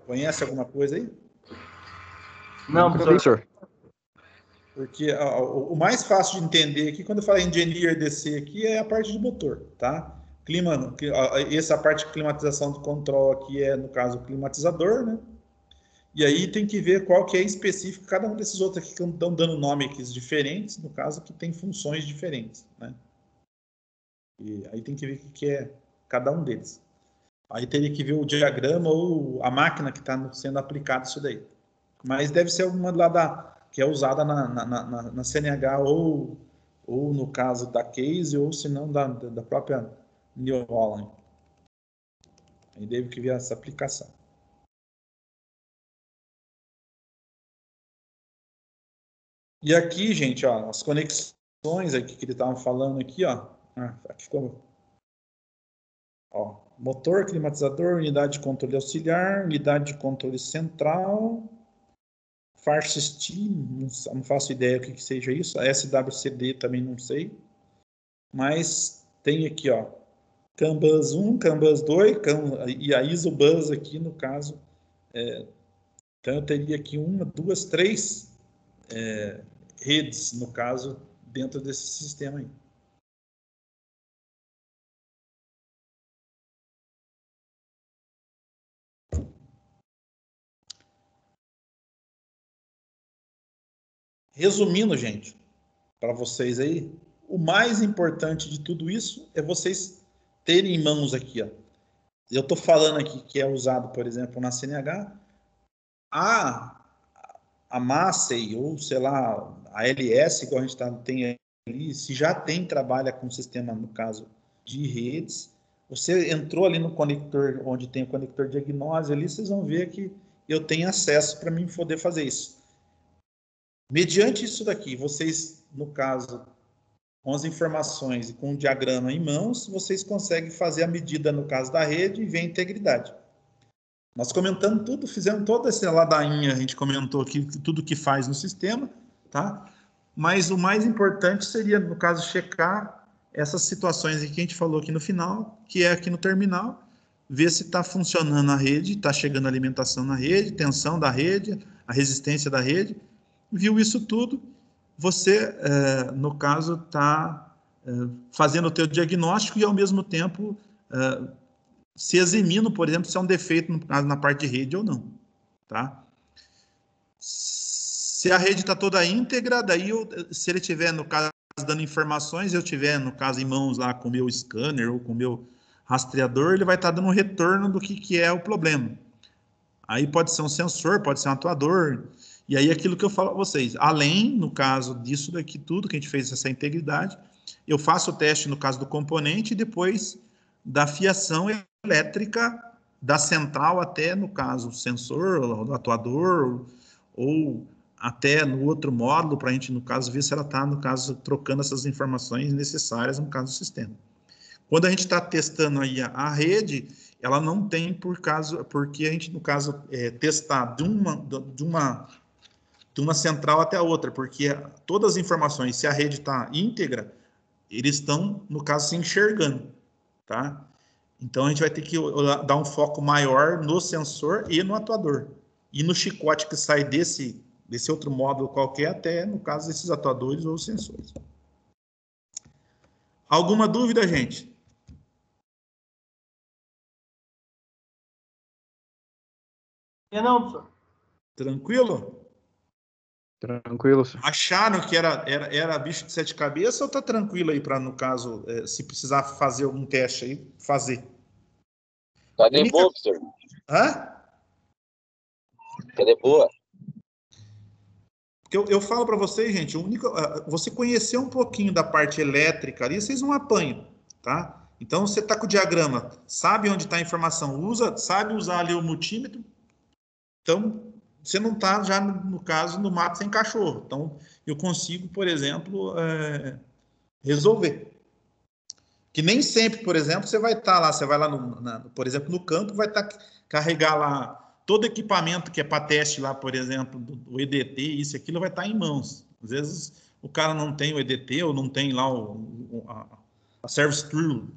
A: Conhece alguma coisa aí?
D: Não, professor.
A: Porque o mais fácil de entender aqui, quando eu falo engineer DC aqui, é a parte de motor, tá? Essa parte de climatização do control aqui é, no caso, o climatizador, né? E aí tem que ver qual que é específico, cada um desses outros aqui que estão dando nome aqui diferentes, no caso, que tem funções diferentes, né? E aí tem que ver o que é cada um deles. Aí teria que ver o diagrama ou a máquina que está sendo aplicada isso daí. Mas deve ser alguma lá que é usada na CNH ou no caso da Case, ou se não da própria New Holland. Aí deve que ver essa aplicação. E aqui, gente, ó, as conexões aqui que ele estava falando aqui, ó. Aqui ficou. Ó, motor, climatizador, unidade de controle auxiliar, unidade de controle central, Far System, não faço ideia o que seja isso, a SWCD também não sei, mas tem aqui, ó, CAN bus 1, CAN bus 2, e a ISO bus aqui no caso, então eu teria aqui 1, 2, 3 redes, no caso, dentro desse sistema aí. Resumindo, gente, para vocês aí, o mais importante de tudo isso é vocês terem em mãos aqui, ó. Eu estou falando aqui que é usado, por exemplo, na CNH, a Massey, ou sei lá, a LS, igual a gente tem ali, se já trabalha com sistema, no caso, de redes, você entrou ali no conector, onde tem o conector de diagnose ali, vocês vão ver que eu tenho acesso para mim poder fazer isso. Mediante isso daqui, vocês, no caso, com as informações e com o diagrama em mãos, vocês conseguem fazer a medida, no caso da rede, e ver a integridade. Nós comentamos tudo, fizemos toda essa ladainha, a gente comentou aqui tudo que faz no sistema, tá? Mas o mais importante seria, no caso, checar essas situações que a gente falou aqui no final, que é aqui no terminal, ver se está funcionando a rede, está chegando a alimentação na rede, tensão da rede, a resistência da rede. Viu isso tudo, você, no caso, está fazendo o teu diagnóstico e, ao mesmo tempo, se eximindo, por exemplo, se é um defeito na parte de rede ou não. Tá? Se a rede está toda íntegra, daí, se ele tiver, no caso, dando informações, eu tiver, no caso, em mãos lá com o meu scanner ou com o meu rastreador, ele vai estar dando um retorno do que é o problema. Aí pode ser um sensor, pode ser um atuador, E aí, aquilo que eu falo a vocês, além, no caso disso daqui tudo, que a gente fez essa integridade, eu faço o teste no caso do componente e depois da fiação elétrica da central até, no caso, o sensor, do atuador, ou até no outro módulo, para a gente, no caso, ver se ela está, no caso, trocando essas informações necessárias, no caso do sistema. Quando a gente está testando aí a rede, ela não tem porque a gente, no caso, testar de uma central até a outra, porque todas as informações, se a rede está íntegra, eles estão, no caso, se enxergando, tá? Então, a gente vai ter que dar um foco maior no sensor e no atuador. E no chicote que sai desse outro módulo qualquer, até, no caso, esses atuadores ou sensores. Alguma dúvida, gente?
C: Não, professor.
A: Tranquilo?
E: Tranquilo, senhor.
A: Acharam que era bicho de 7 cabeças ou tá tranquilo aí para, no caso, se precisar fazer algum teste aí, fazer?
F: Tá de boa, professor.
A: Hã?
F: Tá de boa.
A: Porque eu falo para vocês, gente, você conhecer um pouquinho da parte elétrica ali, vocês não apanham, tá? Então, você tá com o diagrama, sabe onde está a informação, sabe usar ali o multímetro, então, você não está já, no caso, no mato sem cachorro. Então, eu consigo, por exemplo, resolver. Que nem sempre, por exemplo, você vai estar lá, você vai lá, por exemplo, no campo, vai carregar lá todo equipamento que é para teste lá, por exemplo, do EDT, isso e aquilo vai estar em mãos. Às vezes, o cara não tem o EDT ou não tem lá a service crew,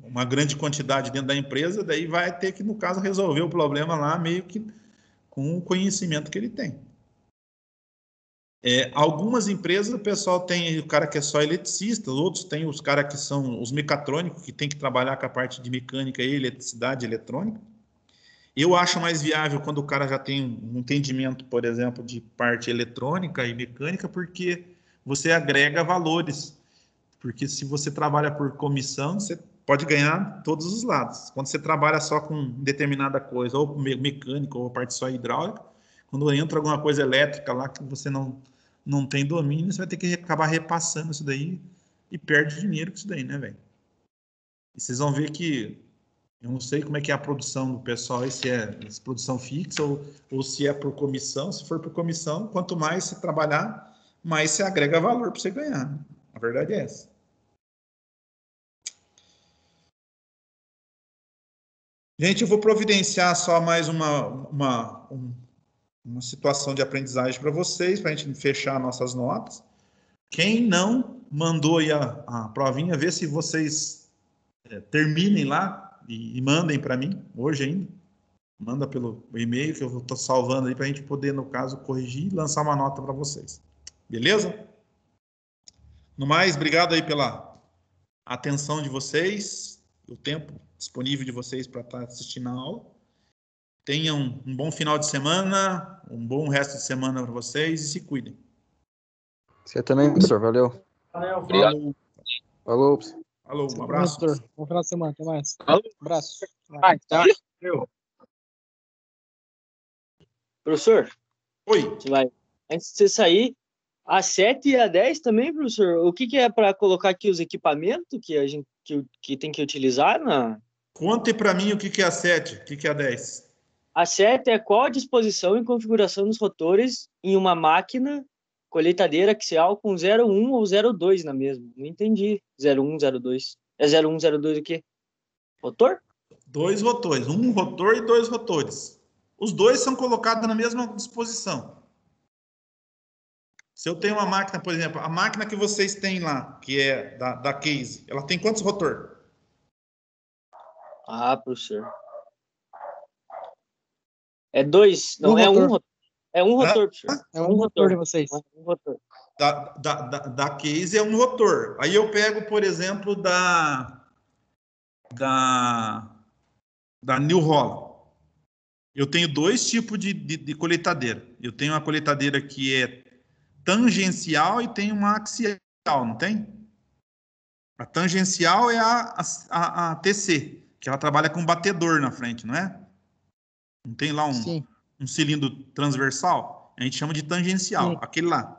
A: uma grande quantidade dentro da empresa, daí vai ter que, no caso, resolver o problema lá meio que com o conhecimento que ele tem. Algumas empresas, o pessoal tem o cara que é só eletricista, outros tem os caras que são os mecatrônicos, que tem que trabalhar com a parte de mecânica e eletricidade eletrônica. Eu acho mais viável quando o cara já tem um entendimento, por exemplo, de parte eletrônica e mecânica, porque você agrega valores. Porque se você trabalha por comissão, você pode ganhar todos os lados. Quando você trabalha só com determinada coisa, ou mecânica, ou parte só hidráulica, quando entra alguma coisa elétrica lá que você não tem domínio, você vai ter que acabar repassando isso daí e perde dinheiro com isso daí, né, velho? E vocês vão ver que eu não sei como é que é a produção do pessoal, se é produção fixa ou se é por comissão. Se for por comissão, quanto mais você trabalhar, mais você agrega valor para você ganhar. A verdade é essa. Gente, eu vou providenciar só mais uma situação de aprendizagem para vocês, para a gente fechar nossas notas. Quem não mandou aí a provinha, vê se vocês terminem lá e mandem para mim, hoje ainda. Manda pelo e-mail que eu estou salvando aí para a gente poder, no caso, corrigir e lançar uma nota para vocês. Beleza? No mais, obrigado aí pela atenção de vocês, o tempo disponível de vocês para estar assistindo a aula. Tenham um bom final de semana, um bom resto de semana para vocês e se cuidem.
E: Você também, professor. Valeu.
C: Valeu,
F: Obrigado.
E: Falou.
A: Falou, um abraço.
G: Bom final de semana, até mais.
C: Falou.
G: Um abraço.
C: Tá. Professor,
A: Oi.
C: você vai. Antes de você sair, a 7 e a 10 também, professor. O que é para colocar aqui os equipamentos que a gente que tem que utilizar na.
A: Conte para mim o que é a 7, o que é a 10.
C: A 7 é qual a disposição e configuração dos rotores em uma máquina colheitadeira axial com 01 ou 02 na mesma. Não entendi. 01, 02. É 01, 02 o quê? Rotor?
A: 2 rotores, um rotor e 2 rotores. Os dois são colocados na mesma disposição. Se eu tenho uma máquina, por exemplo, a máquina que vocês têm lá, que é da Case, ela tem quantos rotor?
C: Ah, professor. É 2, não,
G: Um
C: é
G: rotor.
C: um rotor. É um rotor, professor.
G: É um rotor de vocês.
C: Um rotor.
A: Da Case é um rotor. Aí eu pego, por exemplo, da New Holland. Eu tenho dois tipos de colheitadeira. Eu tenho uma colheitadeira que é tangencial e tem uma axial, não tem? A tangencial é a TC, que ela trabalha com batedor na frente, não é? Não tem lá
G: Sim.
A: um cilindro transversal, a gente chama de tangencial,
G: Sim.
A: aquele lá.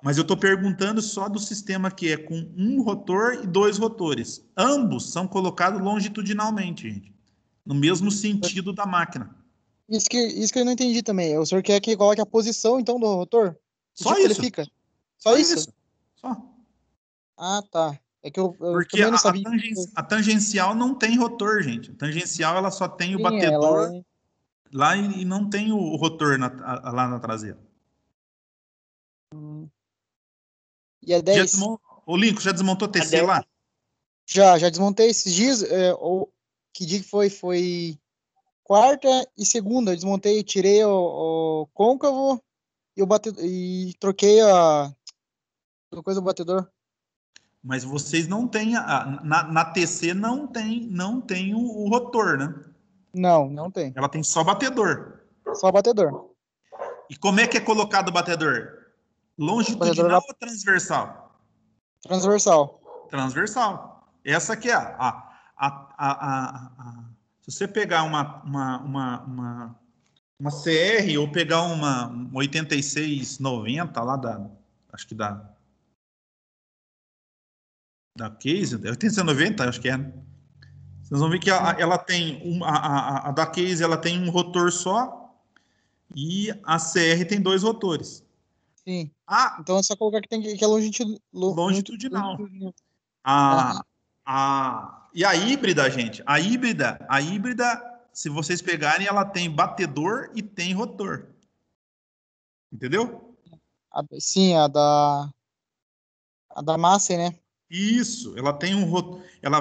A: Mas eu estou perguntando só do sistema que é com um rotor e 2 rotores. Ambos são colocados longitudinalmente, gente, no mesmo sentido da máquina.
G: Isso que eu não entendi também. O senhor quer que coloque a posição, então, do rotor? Que
A: Só
G: tipo que ele
A: isso.
G: fica? Só isso?
A: Só.
G: Ah, tá. É que eu
A: Porque
G: também não sabia.
A: a tangencial não tem rotor, gente. A tangencial ela só tem o
G: Sim,
A: batedor
G: ela é...
A: lá e não tem o rotor lá na traseira.
G: E a 10?
A: O Lincoln já desmontou TC lá?
G: Já desmontei esses dias. Que dia que foi? Foi quarta e segunda. Eu desmontei, tirei o côncavo e troquei a coisa do batedor.
A: Mas vocês não têm na TC não tem o rotor, né?
G: Não tem.
A: Ela tem só batedor.
G: Só batedor.
A: E como é que é colocado o batedor? Longitudinal
G: Batedor
A: ou transversal?
G: transversal.
A: Transversal. Essa que é se você pegar uma CR ou pegar uma 8690 lá acho que da Case, 8690, acho que é. Vocês vão ver que ela tem a da Case ela tem um rotor só e a CR tem 2 rotores.
G: Sim.
A: A
G: Então é só colocar que tem que é
A: longitudinal.
G: Ah.
A: E a híbrida, gente, a híbrida, se vocês pegarem, ela tem batedor e tem rotor. Entendeu?
G: Sim, a da Massey, né?
A: Isso, ela tem um rotor, ela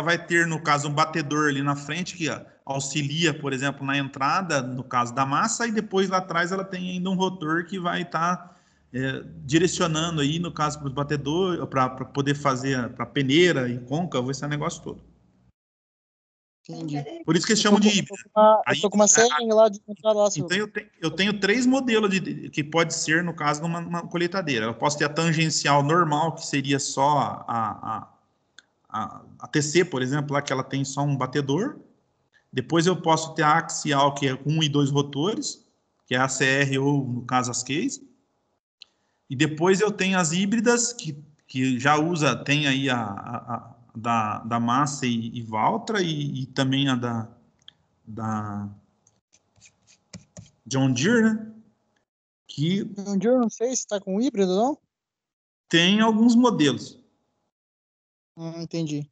A: vai ter, no caso, um batedor ali na frente que auxilia, por exemplo, na entrada, no caso da massa, e depois lá atrás ela tem ainda um rotor que vai estar direcionando aí, no caso, para o batedor, para poder fazer para peneira e côncavo, esse negócio todo.
G: Entendi.
A: Por isso que eles chamam de híbrido.
G: Eu tô com uma série lá de entrada lá.
A: Então eu tenho 3 modelos que pode ser, no caso, numa colheitadeira. Eu posso ter a tangencial normal, que seria só a TC, por exemplo, lá que ela tem só um batedor. Depois eu posso ter a axial, que é 1 e 2 rotores, que é a CR ou, no caso, as Case. E depois eu tenho as híbridas, que já tem aí da Massey e Valtra, e também a da John Deere, né? Que
G: Um dia eu não sei se tá com híbrido, não?
A: tem alguns modelos.
G: Entendi.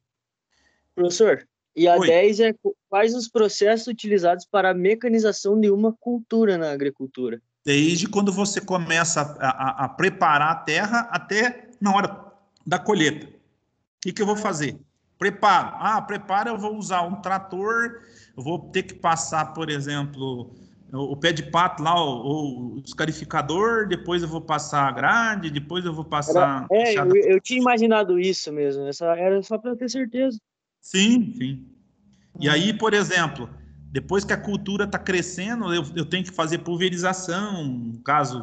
C: Professor, e a
A: Oi.
C: 10 é quais os processos utilizados para a mecanização de uma cultura na agricultura?
A: Desde quando você começa a preparar a terra até na hora da colheita. O que eu vou fazer? Preparo. Preparo, eu vou usar um trator, eu vou ter que passar, por exemplo, o pé de pato lá, o escarificador, depois eu vou passar a grade, depois eu vou passar...
C: Eu tinha imaginado isso mesmo, era só para ter certeza.
A: Sim. E aí, por exemplo, depois que a cultura está crescendo, eu tenho que fazer pulverização, no caso,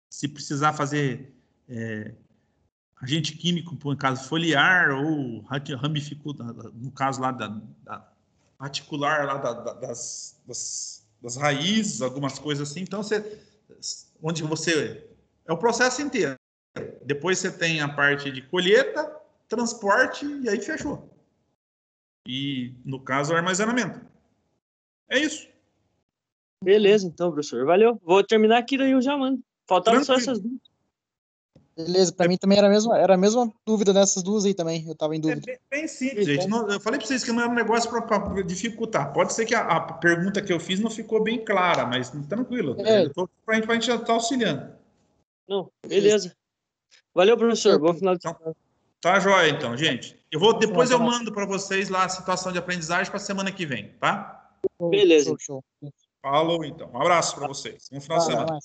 A: se precisar fazer agente químico, no caso, foliar, ou ramificação, no caso lá da articular lá das raízes, algumas coisas assim. Então, onde você... É o processo inteiro. Depois você tem a parte de colheita, transporte, e aí fechou. E, no caso, o armazenamento. É isso.
C: Beleza, então, professor. Valeu. Vou terminar aqui, daí eu já mando. Faltavam só essas duas.
G: Beleza, para mim também era a mesma dúvida dessas duas aí também. Eu tava em dúvida.
A: Bem simples, gente. Eu falei para vocês que não era um negócio para dificultar. Pode ser que a pergunta que eu fiz não ficou bem clara, mas tranquilo. Para a gente já estar auxiliando.
C: Não, beleza. Valeu, professor. Bom final de semana.
A: Tá joia, então, gente. Depois eu mando para vocês lá a situação de aprendizagem para a semana que vem, tá?
C: Beleza.
G: Show.
A: Falou, então. Um abraço para vocês. Um final de semana.